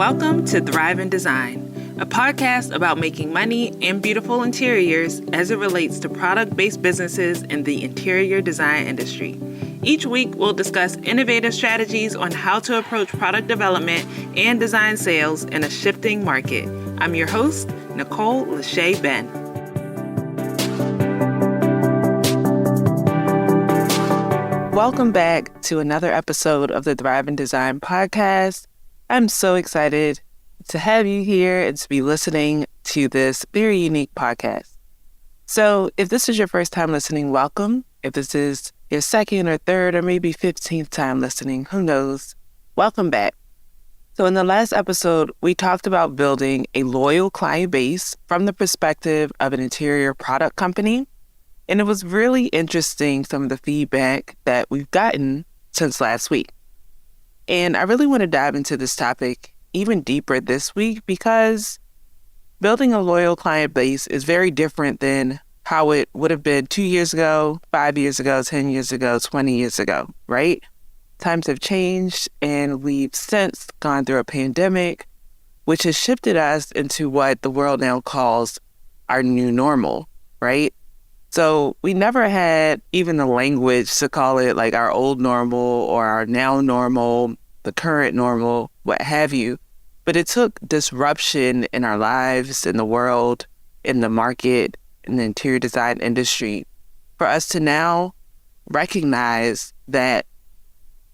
Welcome to Thrive in Design, a podcast about making money and beautiful interiors as it relates to product-based businesses in the interior design industry. Each week, we'll discuss innovative strategies on how to approach product development and design sales in a shifting market. I'm your host, Nicole Lachey Ben. Welcome back to another episode of the Thrive in Design podcast. I'm so excited to have you here and to be listening to this very unique podcast. So if this is your first time listening, welcome. If this is your second or third or maybe 15th time listening, who knows, welcome back. So in the last episode, we talked about building a loyal client base from the perspective of an interior product company. And it was really interesting, some of the feedback that we've gotten since last week. And I really want to dive into this topic even deeper this week because building a loyal client base is very different than how it would have been 2 years ago, 5 years ago, 10 years ago, 20 years ago, right? Times have changed and we've since gone through a pandemic, which has shifted us into what the world now calls our new normal, right? So we never had even the language to call it like our old normal or our now normal, the current normal, what have you. But it took disruption in our lives, in the world, in the market, in the interior design industry for us to now recognize that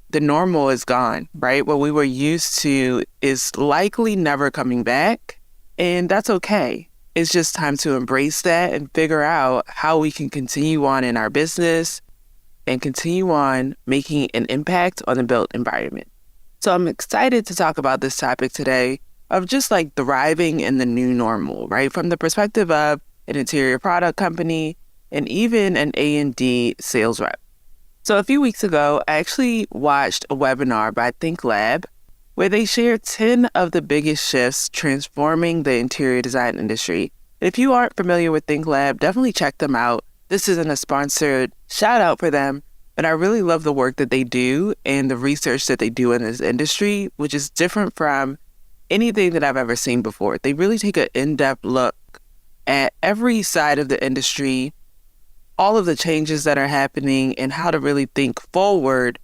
the normal is gone, right? What we were used to is likely never coming back, and that's okay. It's just time to embrace that and figure out how we can continue on in our business and continue on making an impact on the built environment. So I'm excited to talk about this topic today of just like thriving in the new normal, right? From the perspective of an interior product company and even an A&D sales rep. So a few weeks ago, I actually watched a webinar by ThinkLab where they shared 10 of the biggest shifts transforming the interior design industry. If you aren't familiar with ThinkLab, definitely check them out. This isn't a sponsored shout out for them, but I really love the work that they do and the research that they do in this industry, which is different from anything that I've ever seen before. They really take an in-depth look at every side of the industry, all of the changes that are happening, and how to really think forward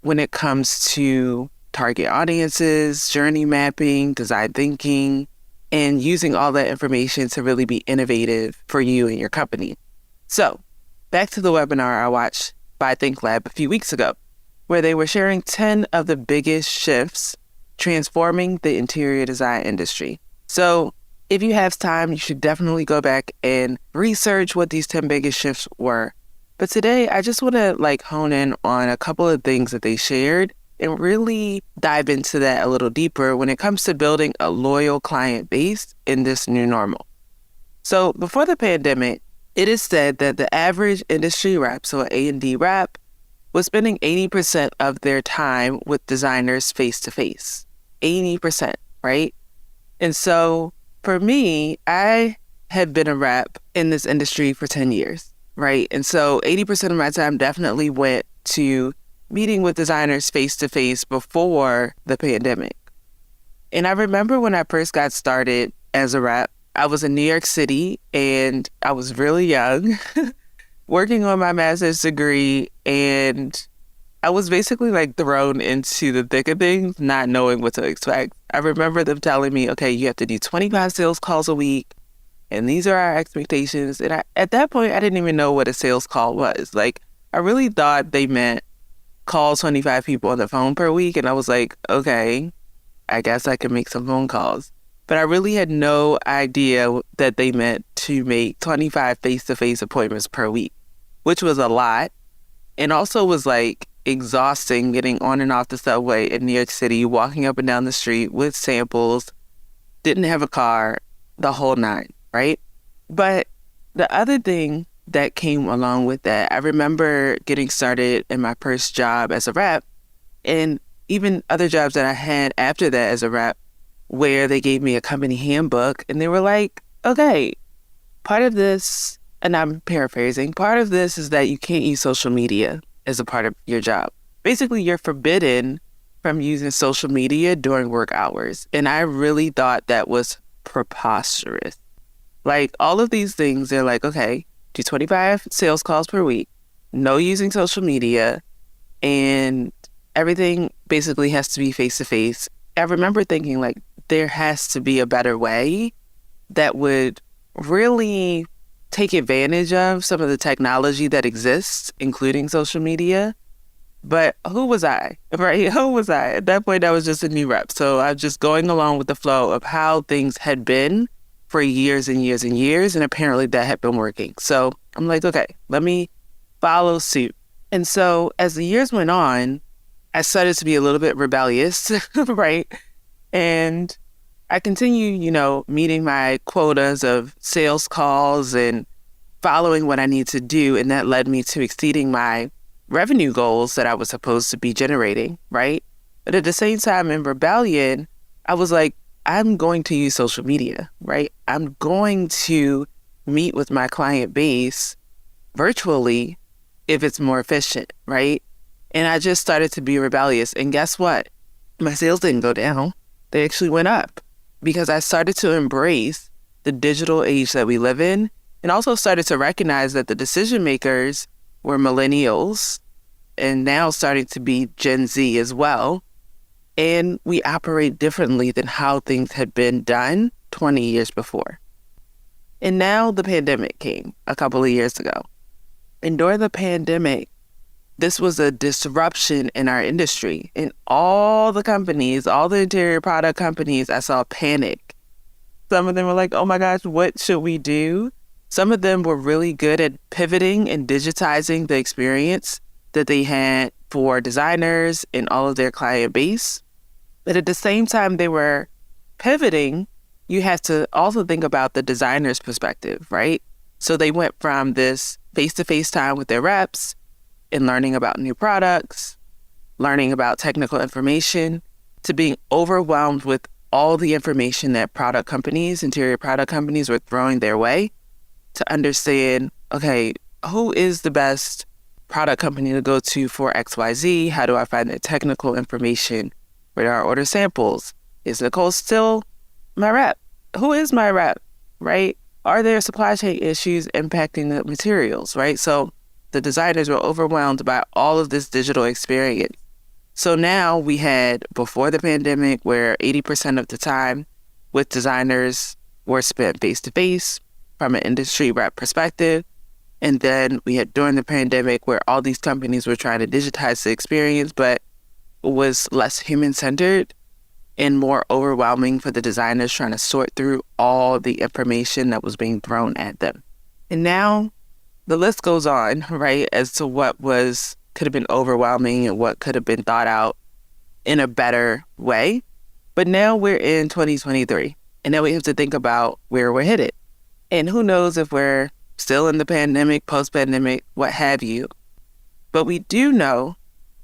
when it comes to target audiences, journey mapping, design thinking, and using all that information to really be innovative for you and your company. So back to the webinar I watched by ThinkLab a few weeks ago, where they were sharing 10 of the biggest shifts transforming the interior design industry. So if you have time, you should definitely go back and research what these 10 biggest shifts were. But today, I just want to hone in on a couple of things that they shared and really dive into that a little deeper when it comes to building a loyal client base in this new normal. So before the pandemic, it is said that the average industry rep, so an A&D rep, was spending 80% of their time with designers face-to-face. 80%, right? And so for me, I have been a rep in this industry for 10 years, right? And so 80% of my time definitely went to meeting with designers face-to-face before the pandemic. And I remember when I first got started as a rep, I was in New York City and I was really young, working on my master's degree, and I was basically thrown into the thick of things, not knowing what to expect. I remember them telling me, okay, you have to do 25 sales calls a week, and these are our expectations. And at that point, I didn't even know what a sales call was. I really thought they meant call 25 people on the phone per week. And I was like, okay, I guess I can make some phone calls. But I really had no idea that they meant to make 25 face-to-face appointments per week, which was a lot. And also was exhausting getting on and off the subway in New York City, walking up and down the street with samples, didn't have a car, the whole nine, right? But the other thing that came along with that, I remember getting started in my first job as a rep, and even other jobs that I had after that as a rep, where they gave me a company handbook, and they were like, okay, part of this, and I'm paraphrasing, part of this is that you can't use social media as a part of your job. Basically, you're forbidden from using social media during work hours. And I really thought that was preposterous. Like all of these things, they're like, okay, do 25 sales calls per week, no using social media, and everything basically has to be face-to-face. I remember thinking like there has to be a better way that would really take advantage of some of the technology that exists, including social media. But who was I, right? Who was I? At that point, I was just a new rep. So I was just going along with the flow of how things had been for years and years and years. And apparently that had been working. So I'm like, okay, let me follow suit. And so as the years went on, I started to be a little bit rebellious, right? And I continued, meeting my quotas of sales calls and following what I need to do. And that led me to exceeding my revenue goals that I was supposed to be generating, right? But at the same time in rebellion, I was like, I'm going to use social media, right? I'm going to meet with my client base virtually if it's more efficient, right? And I just started to be rebellious. And guess what? My sales didn't go down. They actually went up because I started to embrace the digital age that we live in and also started to recognize that the decision makers were millennials and now starting to be Gen Z as well. And we operate differently than how things had been done 20 years before. And now the pandemic came a couple of years ago. And during the pandemic, this was a disruption in our industry. And all the companies, all the interior product companies, I saw panic. Some of them were like, oh my gosh, what should we do? Some of them were really good at pivoting and digitizing the experience that they had for designers and all of their client base. But at the same time they were pivoting, you have to also think about the designer's perspective, right? So they went from this face-to-face time with their reps and learning about new products, learning about technical information, to being overwhelmed with all the information that product companies, interior product companies were throwing their way, to understand, okay, who is the best product company to go to for XYZ? How do I find the technical information? Where do I order samples? Is Nicole still my rep? Who is my rep, right? Are there supply chain issues impacting the materials, right? So the designers were overwhelmed by all of this digital experience. So now we had, before the pandemic, where 80% of the time with designers were spent face-to-face from an industry rep perspective. And then we had during the pandemic where all these companies were trying to digitize the experience, but it was less human-centered and more overwhelming for the designers trying to sort through all the information that was being thrown at them. And now the list goes on, right, as to what could have been overwhelming and what could have been thought out in a better way. But now we're in 2023, and now we have to think about where we're headed. And who knows if we're still in the pandemic, post-pandemic, what have you. But we do know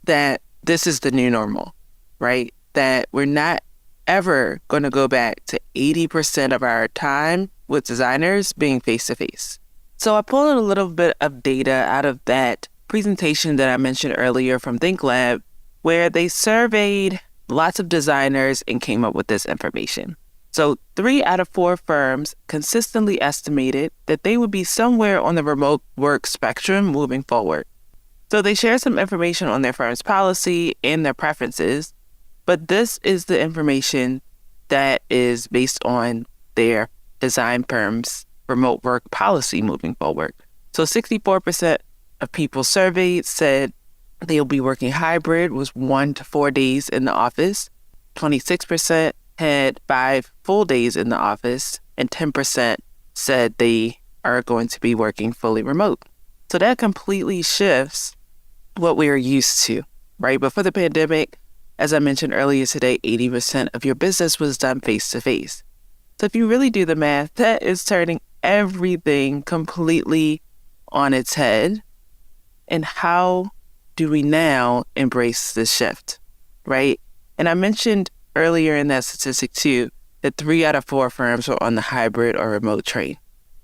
that this is the new normal, right? That we're not ever going to go back to 80% of our time with designers being face-to-face. So I pulled a little bit of data out of that presentation that I mentioned earlier from ThinkLab, where they surveyed lots of designers and came up with this information. So 3 out of 4 firms consistently estimated that they would be somewhere on the remote work spectrum moving forward. So they share some information on their firm's policy and their preferences, but this is the information that is based on their design firm's remote work policy moving forward. So 64% of people surveyed said they'll be working hybrid with 1 to 4 days in the office. 26% had 5 full days in the office, and 10% said they are going to be working fully remote. So that completely shifts what we are used to, right? Before the pandemic, as I mentioned earlier today, 80% of your business was done face-to-face. So if you really do the math, that is turning everything completely on its head. And how do we now embrace this shift, right? And I mentioned earlier in that statistic too, that 3 out of 4 firms were on the hybrid or remote train,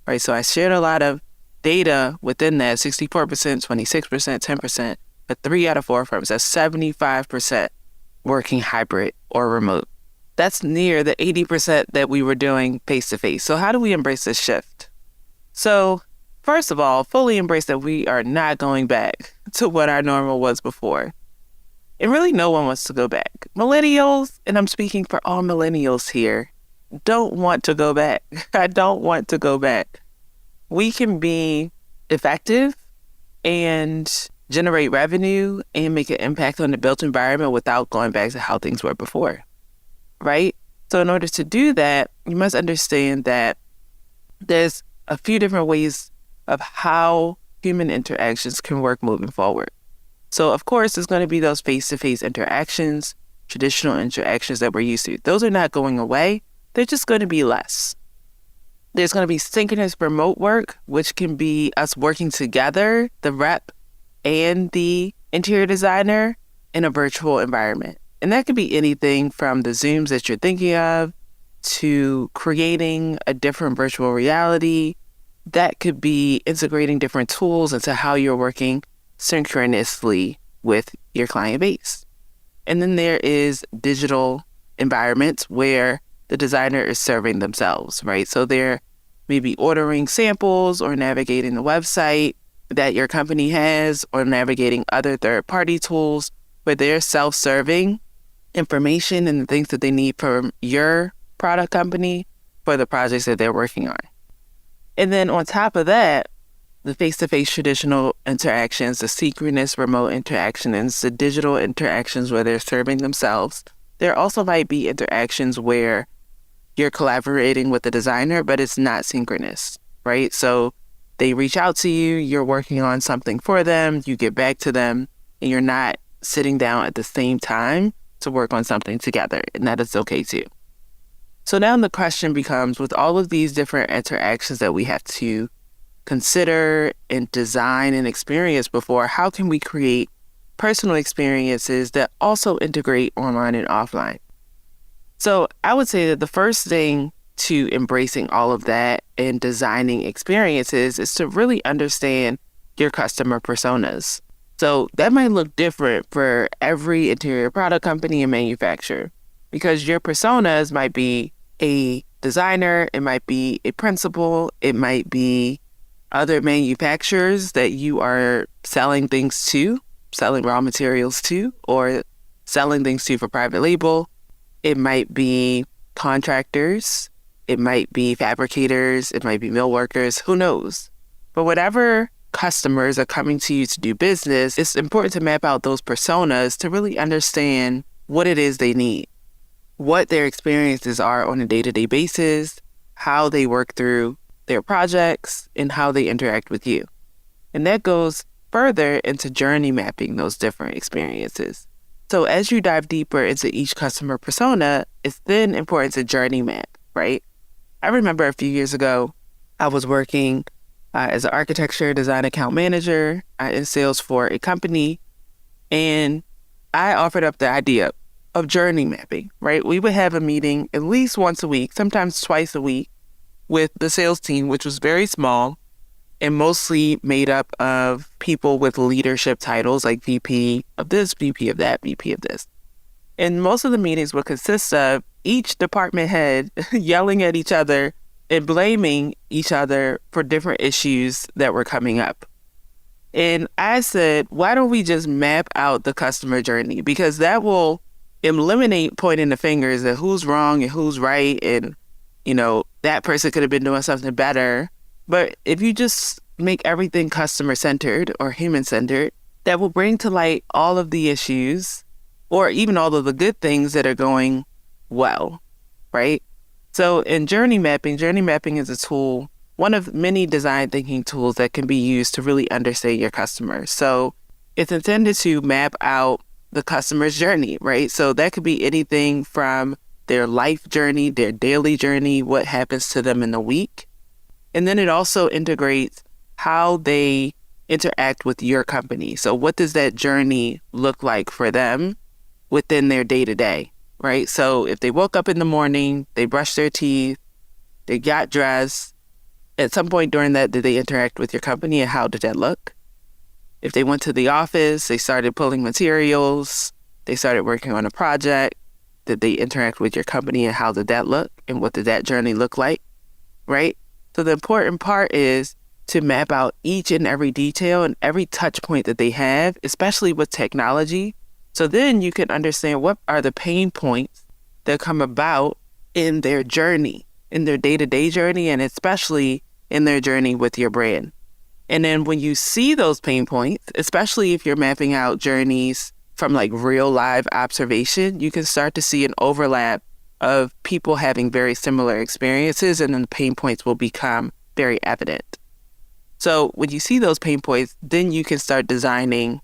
right? So I shared a lot of data within that, 64%, 26%, 10%, but 3 out of 4 firms, that's 75% working hybrid or remote. That's near the 80% that we were doing face-to-face. So how do we embrace this shift? So first of all, fully embrace that we are not going back to what our normal was before. And really no one wants to go back. Millennials, and I'm speaking for all millennials here, don't want to go back. I don't want to go back. We can be effective and generate revenue and make an impact on the built environment without going back to how things were before, right? So in order to do that, you must understand that there's a few different ways of how human interactions can work moving forward. So of course, there's going to be those face-to-face interactions, traditional interactions that we're used to. Those are not going away. They're just going to be less. There's going to be synchronous remote work, which can be us working together, the rep and the interior designer, in a virtual environment. And that could be anything from the Zooms that you're thinking of to creating a different virtual reality. That could be integrating different tools into how you're working synchronously with your client base. And then there is digital environments where the designer is serving themselves, right? So they're maybe ordering samples or navigating the website that your company has or navigating other third-party tools where they're self-serving information and the things that they need from your product company for the projects that they're working on. And then on top of that, the face-to-face traditional interactions, the synchronous remote interactions, the digital interactions where they're serving themselves. There also might be interactions where you're collaborating with the designer, but it's not synchronous, right? So they reach out to you, you're working on something for them, you get back to them, and you're not sitting down at the same time to work on something together, and that is okay too. So now the question becomes, with all of these different interactions that we have to consider and design and experience before, how can we create personal experiences that also integrate online and offline? So I would say that the first thing to embracing all of that and designing experiences is to really understand your customer personas. So that might look different for every interior product company and manufacturer, because your personas might be a designer, it might be a principal, it might be other manufacturers that you are selling things to, selling raw materials to, or selling things to for private label. It might be contractors, it might be fabricators, it might be mill workers, who knows? But whatever customers are coming to you to do business, it's important to map out those personas to really understand what it is they need, what their experiences are on a day-to-day basis, how they work through their projects, and how they interact with you. And that goes further into journey mapping those different experiences. So as you dive deeper into each customer persona, it's then important to journey map, right? I remember a few years ago, I was working as an architecture design account manager in sales for a company, and I offered up the idea of journey mapping, right? We would have a meeting at least once a week, sometimes twice a week, with the sales team, which was very small and mostly made up of people with leadership titles like VP of this, VP of that, VP of this. And most of the meetings would consist of each department head yelling at each other and blaming each other for different issues that were coming up. And I said, why don't we just map out the customer journey? Because that will eliminate pointing the fingers at who's wrong and who's right, and that person could have been doing something better. But if you just make everything customer-centered or human-centered, that will bring to light all of the issues or even all of the good things that are going well, right? So in journey mapping is a tool, one of many design thinking tools that can be used to really understand your customer. So it's intended to map out the customer's journey, right? So that could be anything from their life journey, their daily journey, what happens to them in the week. And then it also integrates how they interact with your company. So what does that journey look like for them within their day-to-day, right? So if they woke up in the morning, they brushed their teeth, they got dressed, at some point during that, did they interact with your company, and how did that look? If they went to the office, they started pulling materials, They started working on a project. Did they interact with your company, and how did that look? And what did that journey look like, right? So the important part is to map out each and every detail and every touch point that they have, especially with technology. So then you can understand what are the pain points that come about in their journey, in their day-to-day journey, and especially in their journey with your brand. And then when you see those pain points, especially if you're mapping out journeys from like real live observation, you can start to see an overlap of people having very similar experiences, and then the pain points will become very evident. So when you see those pain points, then you can start designing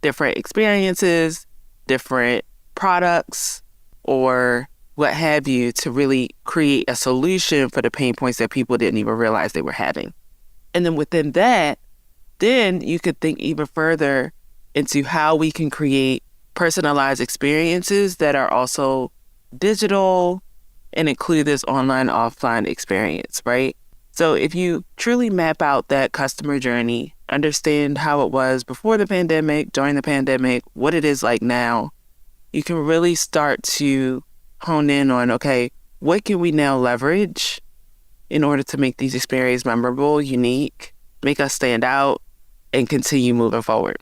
different experiences, different products, or what have you, to really create a solution for the pain points that people didn't even realize they were having. And then within that, then you could think even further into how we can create personalized experiences that are also digital and include this online, offline experience, right? So if you truly map out that customer journey, understand how it was before the pandemic, during the pandemic, what it is like now, you can really start to hone in on, okay, what can we now leverage in order to make these experiences memorable, unique, make us stand out, and continue moving forward.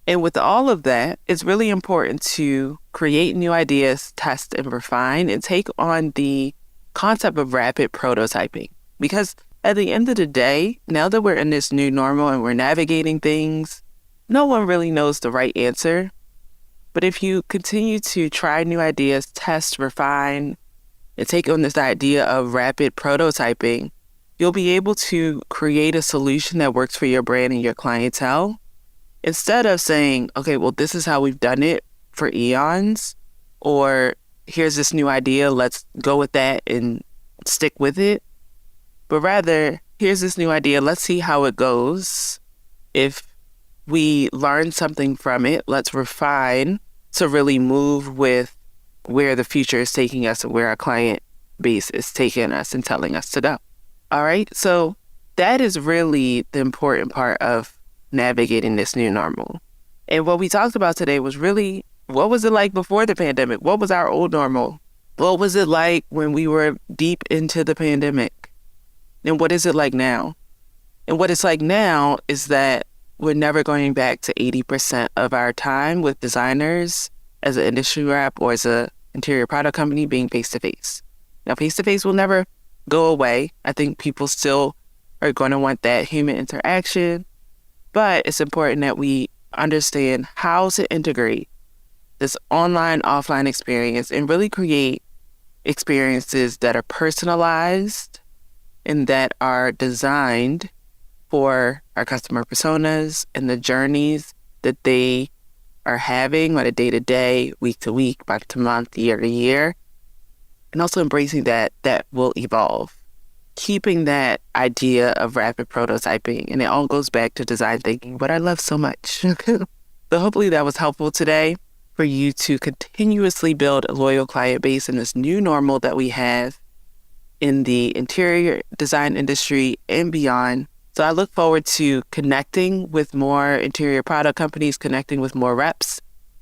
And with all of that, it's really important to create new ideas, test and refine, and take on the concept of rapid prototyping. Because at the end of the day, now that we're in this new normal and we're navigating things, no one really knows the right answer. But if you continue to try new ideas, test, refine, and take on this idea of rapid prototyping, you'll be able to create a solution that works for your brand and your clientele. Instead of saying, okay, well, this is how we've done it for eons, or here's this new idea, let's go with that and stick with it. But rather, here's this new idea, let's see how it goes. If we learn something from it, let's refine to really move with where the future is taking us and where our client base is taking us and telling us to go. All right, so that is really the important part of navigating this new normal. And what we talked about today was really, what was it like before the pandemic? What was our old normal? What was it like when we were deep into the pandemic? And what is it like now? And what it's like now is that we're never going back to 80% of our time with designers as an industry rep or as an interior product company being face-to-face. Now, face-to-face will never go away. I think people still are going to want that human interaction, but it's important that we understand how to integrate this online, offline experience and really create experiences that are personalized and that are designed for our customer personas and the journeys that they are having on a day-to-day, week-to-week, month-to-month, year-to-year, and also embracing that will evolve. Keeping that idea of rapid prototyping, and it all goes back to design thinking, what I love so much. So hopefully that was helpful today for you to continuously build a loyal client base in this new normal that we have in the interior design industry and beyond. So I look forward to connecting with more interior product companies, connecting with more reps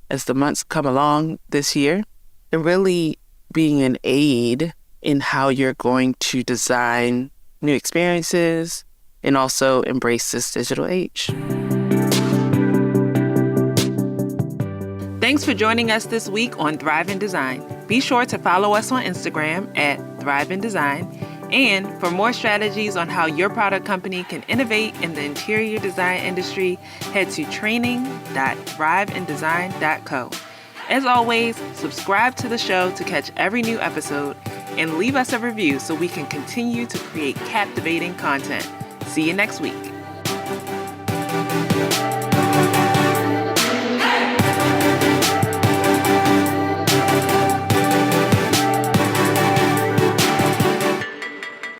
as the months come along this year, and really being an aid in how you're going to design new experiences and also embrace this digital age. Thanks for joining us this week on Thrive in Design. Be sure to follow us on Instagram at Thrive in Design. And for more strategies on how your product company can innovate in the interior design industry, head to training.thriveindesign.co. As always, subscribe to the show to catch every new episode and leave us a review so we can continue to create captivating content. See you next week.